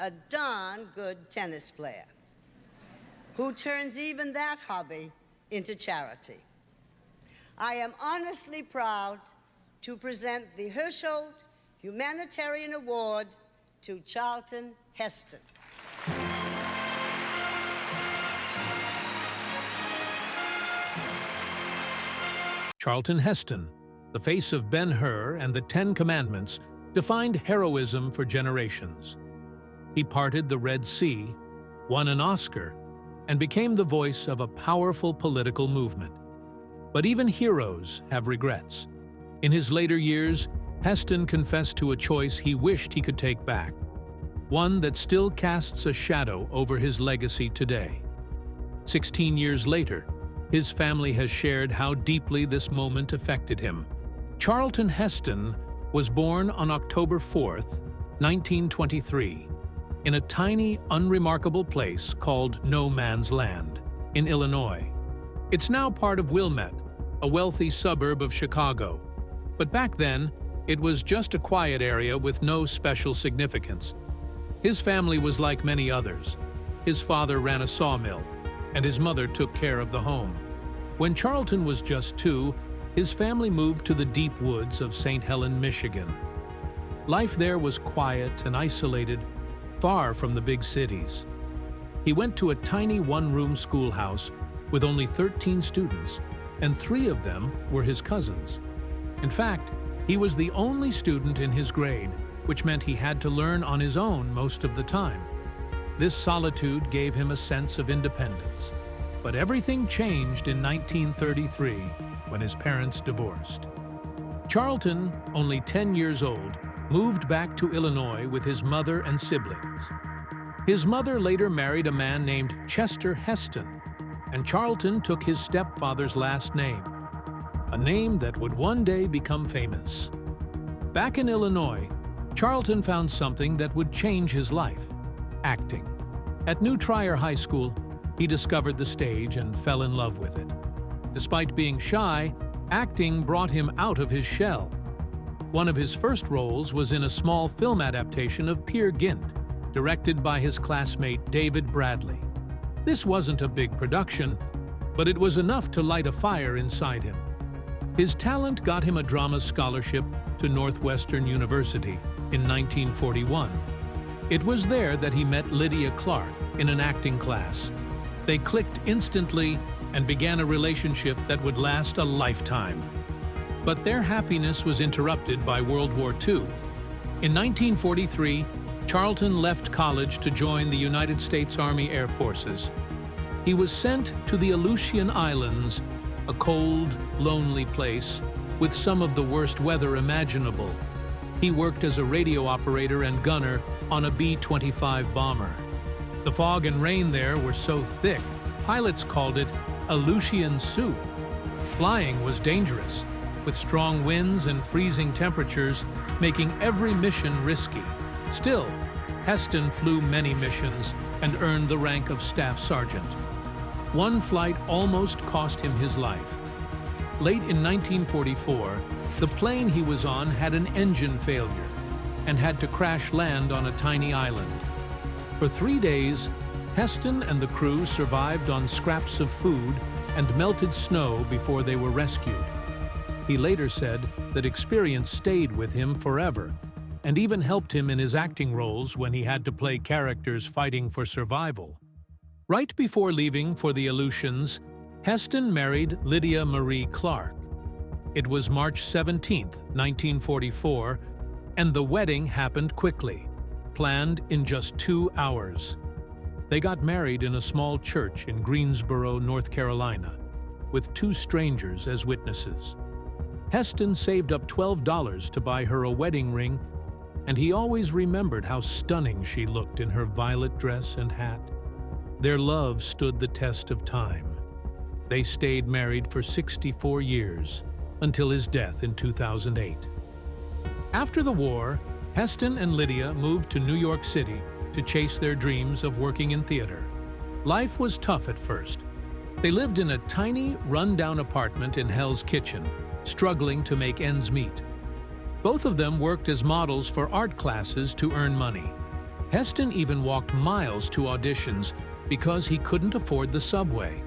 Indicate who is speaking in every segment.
Speaker 1: a darn good tennis player who turns even that hobby into charity. I am honestly proud to present the Hirschholt Humanitarian Award to Charlton Heston.
Speaker 2: Charlton Heston, the face of Ben-Hur and the Ten Commandments, defined heroism for generations. He parted the Red Sea, won an Oscar, and became the voice of a powerful political movement. But even heroes have regrets. In his later years, Heston confessed to a choice he wished he could take back, one that still casts a shadow over his legacy today. 16 years later, his family has shared how deeply this moment affected him. Charlton Heston was born on October 4th, 1923, in a tiny, unremarkable place called No Man's Land in Illinois. It's now part of Wilmette, a wealthy suburb of Chicago. But back then, it was just a quiet area with no special significance. His family was like many others. His father ran a sawmill, and his mother took care of the home. When Charlton was just 2, his family moved to the deep woods of St. Helens, Michigan. Life there was quiet and isolated, far from the big cities. He went to a tiny one-room schoolhouse with only 13 students, and 3 of them were his cousins. In fact, he was the only student in his grade, which meant he had to learn on his own most of the time. This solitude gave him a sense of independence. But everything changed in 1933 when his parents divorced. Charlton, only 10 years old, moved back to Illinois with his mother and siblings. His mother later married a man named Chester Heston, and Charlton took his stepfather's last name, a name that would one day become famous. Back in Illinois, Charlton found something that would change his life: acting. At New Trier High School, he discovered the stage and fell in love with it. Despite being shy, acting brought him out of his shell. One of his first roles was in a small film adaptation of Peer Gynt, directed by his classmate David Bradley. This wasn't a big production, but it was enough to light a fire inside him. His talent got him a drama scholarship to Northwestern University in 1941. It was there that he met Lydia Clark in an acting class. They clicked instantly and began a relationship that would last a lifetime. But their happiness was interrupted by World War II. In 1943, Charlton left college to join the United States Army Air Forces. He was sent to the Aleutian Islands, a cold, lonely place with some of the worst weather imaginable. He worked as a radio operator and gunner on a B-25 bomber. The fog and rain there were so thick, pilots called it Aleutian soup. Flying was dangerous, with strong winds and freezing temperatures making every mission risky. Still, Heston flew many missions and earned the rank of staff sergeant. One flight almost cost him his life. Late in 1944, the plane he was on had an engine failure and had to crash land on a tiny island. For 3 days, Heston and the crew survived on scraps of food and melted snow before they were rescued. He later said that experience stayed with him forever and even helped him in his acting roles when he had to play characters fighting for survival. Right before leaving for the Aleutians, Heston married Lydia Marie Clark. It was March 17, 1944, and the wedding happened quickly, planned in just 2 hours. They got married in a small church in Greensboro, North Carolina, with 2 strangers as witnesses. Heston saved up $12 to buy her a wedding ring, and he always remembered how stunning she looked in her violet dress and hat. Their love stood the test of time. They stayed married for 64 years, until his death in 2008. After the war, Heston and Lydia moved to New York City to chase their dreams of working in theater. Life was tough at first. They lived in a tiny, run-down apartment in Hell's Kitchen, struggling to make ends meet. Both of them worked as models for art classes to earn money. Heston even walked miles to auditions because he couldn't afford the subway.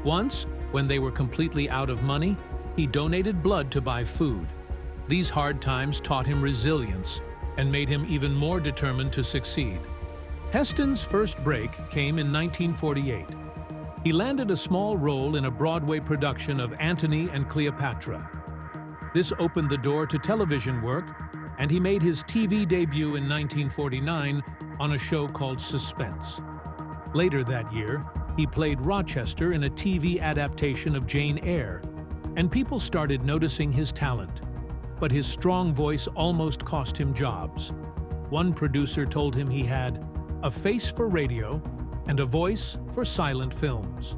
Speaker 2: Once, when they were completely out of money, he donated blood to buy food. These hard times taught him resilience and made him even more determined to succeed. Heston's first break came in 1948. He landed a small role in a Broadway production of Antony and Cleopatra. This opened the door to television work, and he made his TV debut in 1949 on a show called Suspense. Later that year, he played Rochester in a TV adaptation of Jane Eyre, and people started noticing his talent. But his strong voice almost cost him jobs. One producer told him he had a face for radio and a voice for silent films.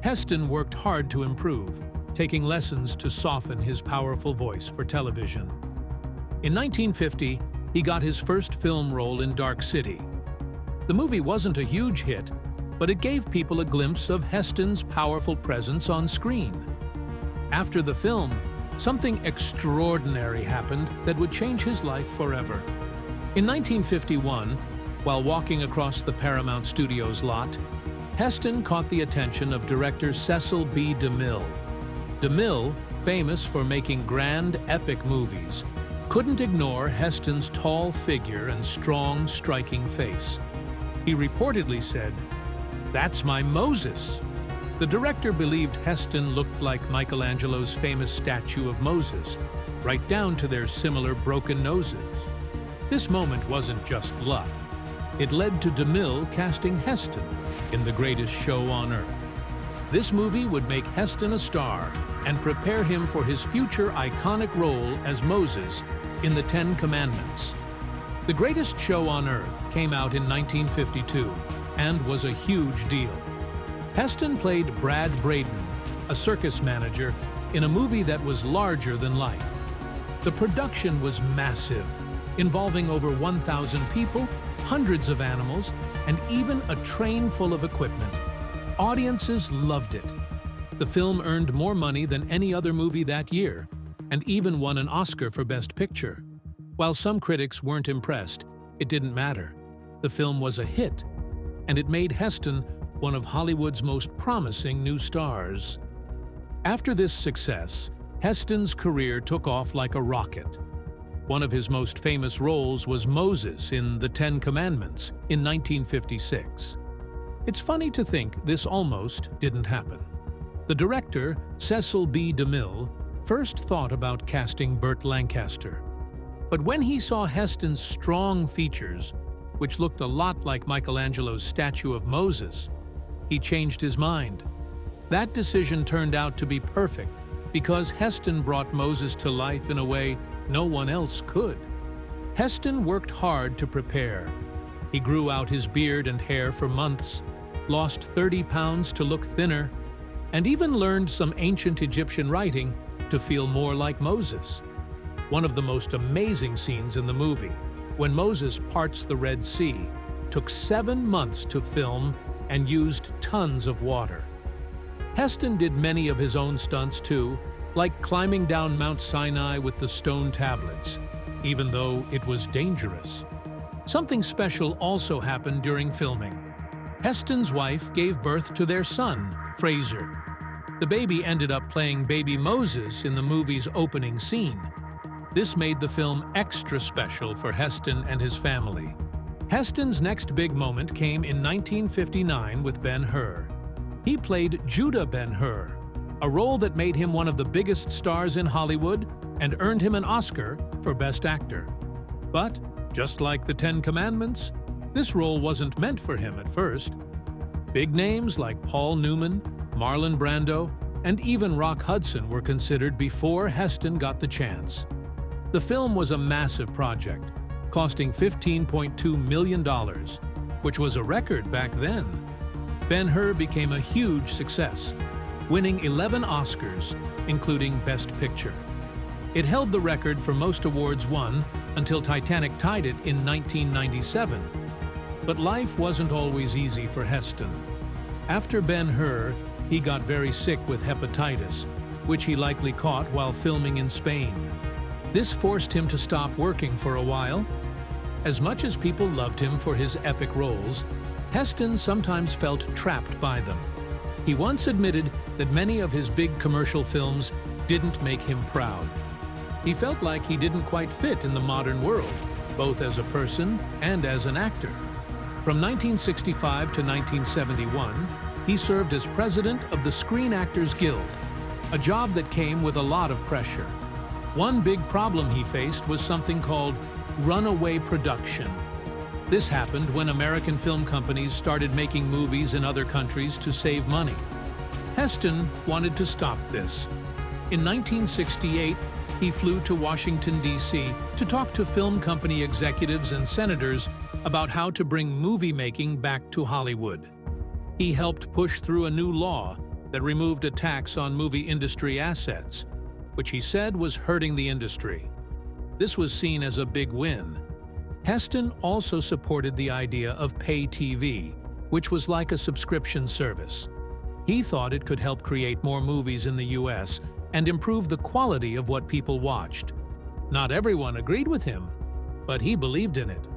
Speaker 2: Heston worked hard to improve, taking lessons to soften his powerful voice for television. In 1950, he got his first film role in Dark City. The movie wasn't a huge hit, but it gave people a glimpse of Heston's powerful presence on screen. After the film, something extraordinary happened that would change his life forever. In 1951, while walking across the Paramount Studios lot, Heston caught the attention of director Cecil B. DeMille. DeMille, famous for making grand, epic movies, couldn't ignore Heston's tall figure and strong, striking face. He reportedly said, "That's my Moses." The director believed Heston looked like Michelangelo's famous statue of Moses, right down to their similar broken noses. This moment wasn't just luck. It led to DeMille casting Heston in The Greatest Show on Earth. This movie would make Heston a star and prepare him for his future iconic role as Moses in The Ten Commandments. The Greatest Show on Earth came out in 1952 and was a huge deal. Heston played Brad Braden, a circus manager, in a movie that was larger than life. The production was massive, involving over 1,000 people, hundreds of animals, and even a train full of equipment. Audiences loved it. The film earned more money than any other movie that year, and even won an Oscar for Best Picture. While some critics weren't impressed, it didn't matter. The film was a hit, and it made Heston one of Hollywood's most promising new stars. After this success, Heston's career took off like a rocket. One of his most famous roles was Moses in The Ten Commandments in 1956. It's funny to think this almost didn't happen. The director, Cecil B. DeMille, first thought about casting Burt Lancaster. But when he saw Heston's strong features, which looked a lot like Michelangelo's statue of Moses, he changed his mind. That decision turned out to be perfect because Heston brought Moses to life in a way no one else could. Heston worked hard to prepare. He grew out his beard and hair for months, lost 30 pounds to look thinner, and even learned some ancient Egyptian writing to feel more like Moses. One of the most amazing scenes in the movie, when Moses parts the Red Sea, took 7 months to film and used tons of water. Heston did many of his own stunts too, like climbing down Mount Sinai with the stone tablets, even though it was dangerous. Something special also happened during filming. Heston's wife gave birth to their son, Fraser. The baby ended up playing baby Moses in the movie's opening scene. This made the film extra special for Heston and his family. Heston's next big moment came in 1959 with Ben-Hur. He played Judah Ben-Hur, a role that made him one of the biggest stars in Hollywood and earned him an Oscar for Best Actor. But, just like The Ten Commandments, this role wasn't meant for him at first. Big names like Paul Newman, Marlon Brando, and even Rock Hudson were considered before Heston got the chance. The film was a massive project, costing $15.2 million, which was a record back then. Ben-Hur became a huge success, winning 11 Oscars, including Best Picture. It held the record for most awards won until Titanic tied it in 1997. But life wasn't always easy for Heston. After Ben-Hur, he got very sick with hepatitis, which he likely caught while filming in Spain. This forced him to stop working for a while. As much as people loved him for his epic roles, Heston sometimes felt trapped by them. He once admitted that many of his big commercial films didn't make him proud. He felt like he didn't quite fit in the modern world, both as a person and as an actor. From 1965 to 1971, he served as president of the Screen Actors Guild, a job that came with a lot of pressure. One big problem he faced was something called runaway production. This happened when American film companies started making movies in other countries to save money. Heston wanted to stop this. In 1968, he flew to Washington, D.C. to talk to film company executives and senators about how to bring movie making back to Hollywood. He helped push through a new law that removed a tax on movie industry assets, which he said was hurting the industry. This was seen as a big win. Heston also supported the idea of pay TV, which was like a subscription service. He thought it could help create more movies in the U.S. and improve the quality of what people watched. Not everyone agreed with him, but he believed in it.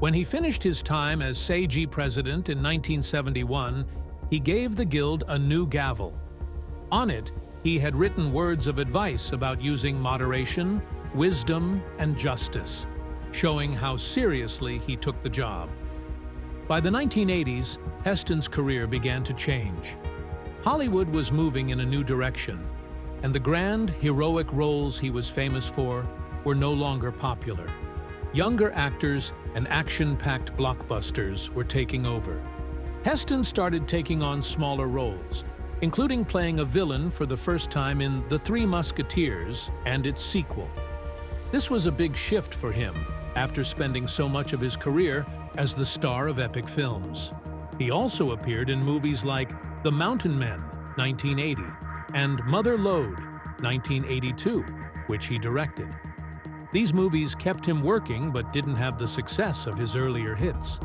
Speaker 2: When he finished his time as SAG president in 1971, he gave the Guild a new gavel. On it, he had written words of advice about using moderation, wisdom, and justice, showing how seriously he took the job. By the 1980s, Heston's career began to change. Hollywood was moving in a new direction, and the grand, heroic roles he was famous for were no longer popular. Younger actors and action-packed blockbusters were taking over. Heston started taking on smaller roles, including playing a villain for the first time in The Three Musketeers and its sequel. This was a big shift for him after spending so much of his career as the star of epic films. He also appeared in movies like The Mountain Men, 1980, and Mother Lode, 1982, which he directed. These movies kept him working but didn't have the success of his earlier hits.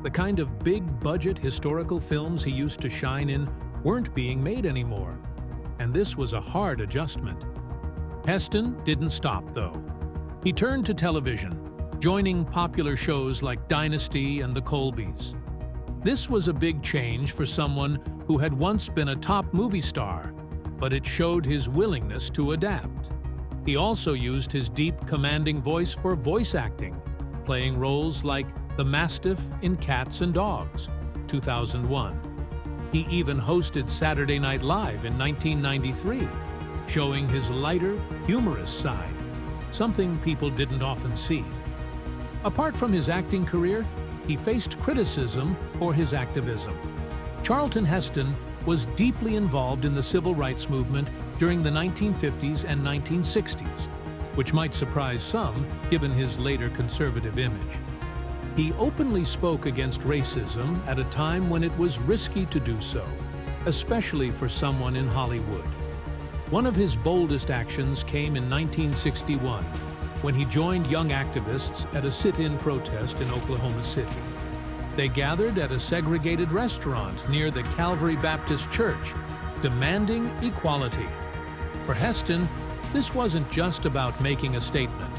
Speaker 2: The kind of big-budget historical films he used to shine in weren't being made anymore, and this was a hard adjustment. Heston didn't stop, though. He turned to television, joining popular shows like Dynasty and The Colbys. This was a big change for someone who had once been a top movie star, but it showed his willingness to adapt. He also used his deep, commanding voice for voice acting, playing roles like the Mastiff in Cats and Dogs, 2001. He even hosted Saturday Night Live in 1993, showing his lighter, humorous side, something people didn't often see. Apart from his acting career, he faced criticism for his activism. Charlton Heston was deeply involved in the civil rights movement during the 1950s and 1960s, which might surprise some given his later conservative image. He openly spoke against racism at a time when it was risky to do so, especially for someone in Hollywood. One of his boldest actions came in 1961, when he joined young activists at a sit-in protest in Oklahoma City. They gathered at a segregated restaurant near the Calvary Baptist Church, demanding equality. For Heston, this wasn't just about making a statement.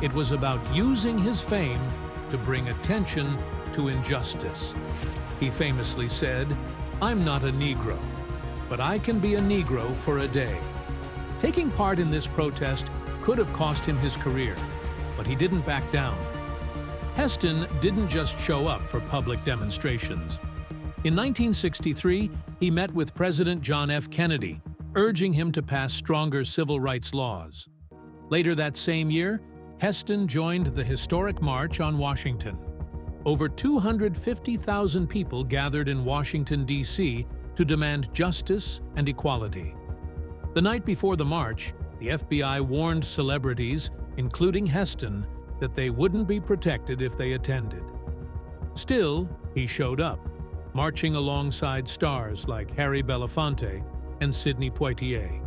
Speaker 2: It was about using his fame to bring attention to injustice. He famously said, "I'm not a Negro, but I can be a Negro for a day." Taking part in this protest could have cost him his career, but he didn't back down. Heston didn't just show up for public demonstrations. In 1963, he met with President John F. Kennedy, urging him to pass stronger civil rights laws. Later that same year, Heston joined the historic March on Washington. Over 250,000 people gathered in Washington, D.C. to demand justice and equality. The night before the march, the FBI warned celebrities, including Heston, that they wouldn't be protected if they attended. Still, he showed up, marching alongside stars like Harry Belafonte and Sidney Poitier.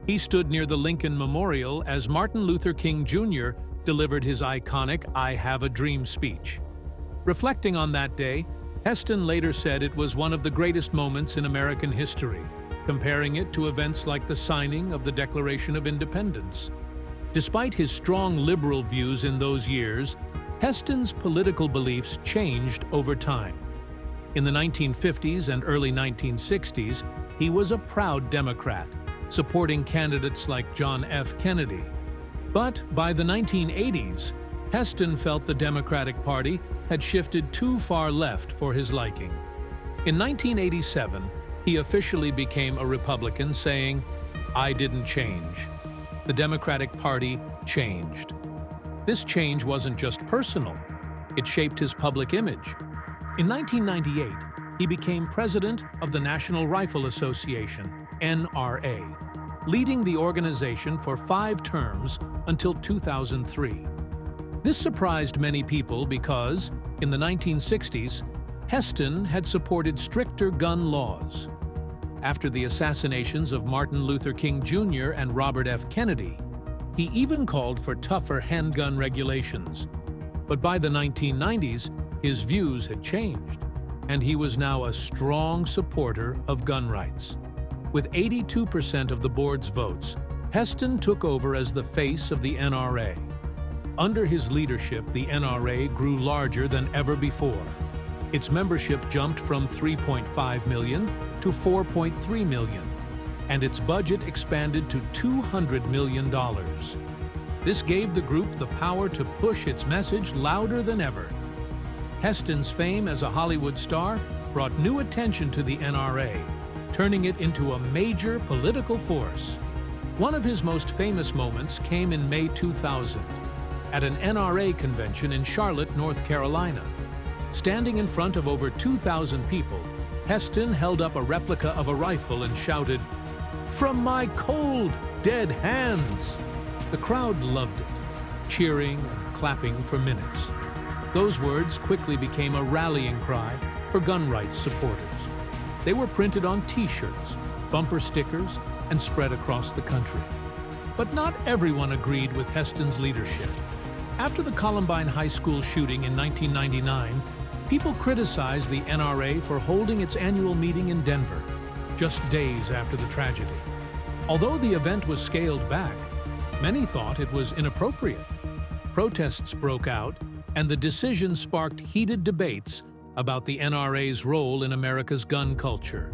Speaker 2: He stood near the Lincoln Memorial as Martin Luther King Jr. delivered his iconic "I Have a Dream" speech. Reflecting on that day, Heston later said it was one of the greatest moments in American history, comparing it to events like the signing of the Declaration of Independence. Despite his strong liberal views in those years, Heston's political beliefs changed over time. In the 1950s and early 1960s, he was a proud Democrat, supporting candidates like John F. Kennedy. But by the 1980s, Heston felt the Democratic Party had shifted too far left for his liking. In 1987, he officially became a Republican, saying, "I didn't change. The Democratic Party changed." This change wasn't just personal. It shaped his public image. In 1998, he became president of the National Rifle Association, NRA, leading the organization for 5 terms until 2003. This surprised many people because, in the 1960s, Heston had supported stricter gun laws. After the assassinations of Martin Luther King Jr. and Robert F. Kennedy, he even called for tougher handgun regulations. But by the 1990s, his views had changed, and he was now a strong supporter of gun rights. With 82% of the board's votes, Heston took over as the face of the NRA. Under his leadership, the NRA grew larger than ever before. Its membership jumped from 3.5 million to 4.3 million, and its budget expanded to $200 million. This gave the group the power to push its message louder than ever. Heston's fame as a Hollywood star brought new attention to the NRA, turning it into a major political force. One of his most famous moments came in May 2000, at an NRA convention in Charlotte, North Carolina. Standing in front of over 2,000 people, Heston held up a replica of a rifle and shouted, "From my cold, dead hands!" The crowd loved it, cheering and clapping for minutes. Those words quickly became a rallying cry for gun rights supporters. They were printed on T-shirts, bumper stickers, and spread across the country. But not everyone agreed with Heston's leadership. After the Columbine High School shooting in 1999, people criticized the NRA for holding its annual meeting in Denver, just days after the tragedy. Although the event was scaled back, many thought it was inappropriate. Protests broke out, and the decision sparked heated debates about the NRA's role in America's gun culture.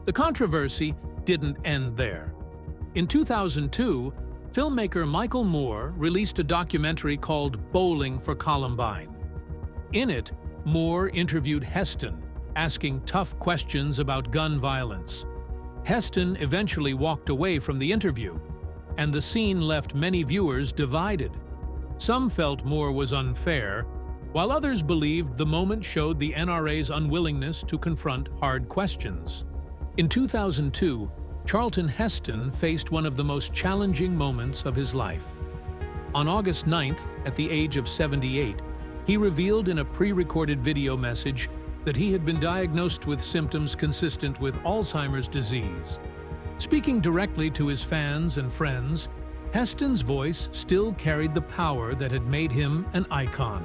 Speaker 2: The controversy didn't end there. In 2002, filmmaker Michael Moore released a documentary called Bowling for Columbine. In it, Moore interviewed Heston, asking tough questions about gun violence. Heston eventually walked away from the interview, and the scene left many viewers divided. Some felt Moore was unfair, while others believed the moment showed the NRA's unwillingness to confront hard questions. In 2002, Charlton Heston faced one of the most challenging moments of his life. On August 9th, at the age of 78, he revealed in a pre-recorded video message that he had been diagnosed with symptoms consistent with Alzheimer's disease. Speaking directly to his fans and friends, Heston's voice still carried the power that had made him an icon.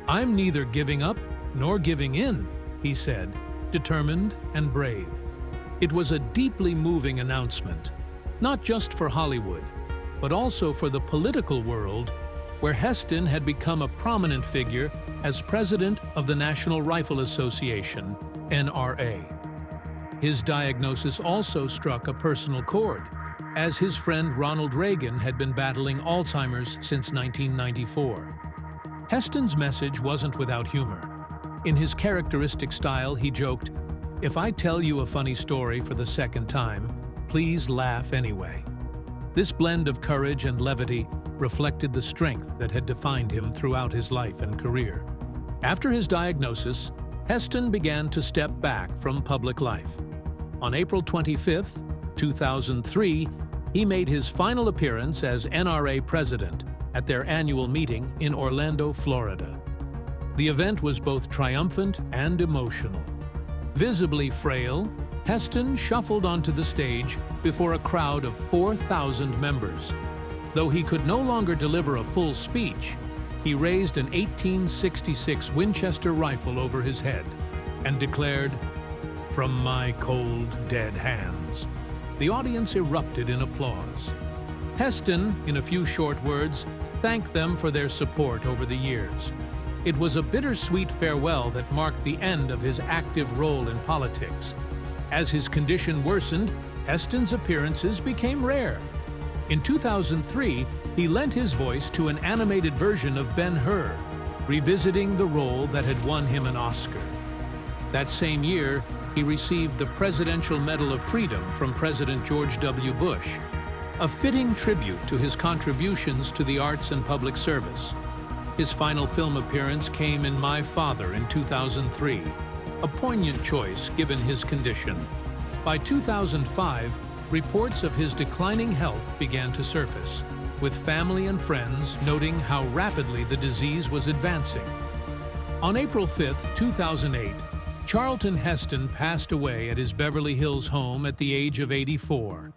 Speaker 2: "I'm neither giving up nor giving in," he said, determined and brave. It was a deeply moving announcement, not just for Hollywood, but also for the political world, where Heston had become a prominent figure as president of the National Rifle Association, NRA. His diagnosis also struck a personal chord, as his friend Ronald Reagan had been battling Alzheimer's since 1994. Heston's message wasn't without humor. In his characteristic style, he joked, "If I tell you a funny story for the second time, please laugh anyway." This blend of courage and levity reflected the strength that had defined him throughout his life and career. After his diagnosis, Heston began to step back from public life. On April 25, 2003, he made his final appearance as NRA president at their annual meeting in Orlando, Florida. The event was both triumphant and emotional. Visibly frail, Heston shuffled onto the stage before a crowd of 4,000 members. Though he could no longer deliver a full speech, he raised an 1866 Winchester rifle over his head and declared, "From my cold, dead hands." The audience erupted in applause. Heston, in a few short words, thanked them for their support over the years. It was a bittersweet farewell that marked the end of his active role in politics. As his condition worsened, Heston's appearances became rare. In 2003, he lent his voice to an animated version of Ben-Hur, revisiting the role that had won him an Oscar. That same year, he received the Presidential Medal of Freedom from President George W. Bush, a fitting tribute to his contributions to the arts and public service. His final film appearance came in My Father in 2003, a poignant choice given his condition. By 2005, reports of his declining health began to surface, with family and friends noting how rapidly the disease was advancing. On April 5, 2008, Charlton Heston passed away at his Beverly Hills home at the age of 84.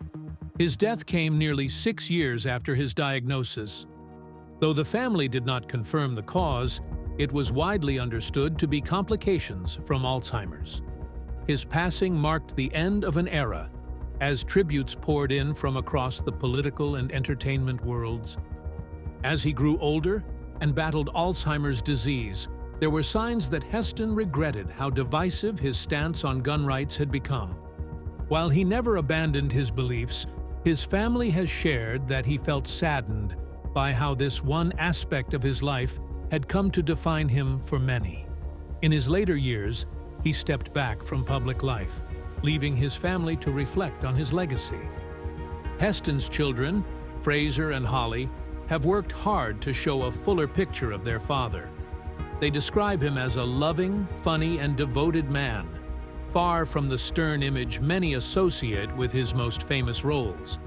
Speaker 2: His death came nearly 6 years after his diagnosis. Though the family did not confirm the cause, it was widely understood to be complications from Alzheimer's. His passing marked the end of an era, as tributes poured in from across the political and entertainment worlds. As he grew older and battled Alzheimer's disease, there were signs that Heston regretted how divisive his stance on gun rights had become. While he never abandoned his beliefs, his family has shared that he felt saddened by how this one aspect of his life had come to define him for many. In his later years, he stepped back from public life, leaving his family to reflect on his legacy. Heston's children, Fraser and Holly, have worked hard to show a fuller picture of their father. They describe him as a loving, funny, and devoted man, far from the stern image many associate with his most famous roles.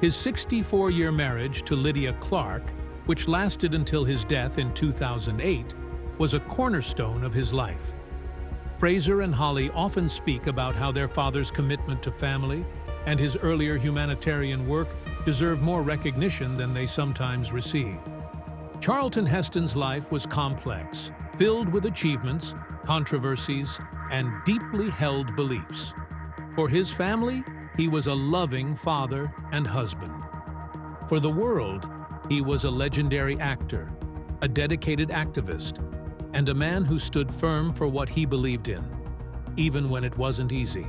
Speaker 2: His 64-year marriage to Lydia Clark, which lasted until his death in 2008, was a cornerstone of his life. Fraser and Holly often speak about how their father's commitment to family and his earlier humanitarian work deserve more recognition than they sometimes receive. Charlton Heston's life was complex, filled with achievements, controversies, and deeply held beliefs. For his family, he was a loving father and husband. For the world, he was a legendary actor, a dedicated activist, and a man who stood firm for what he believed in, even when it wasn't easy.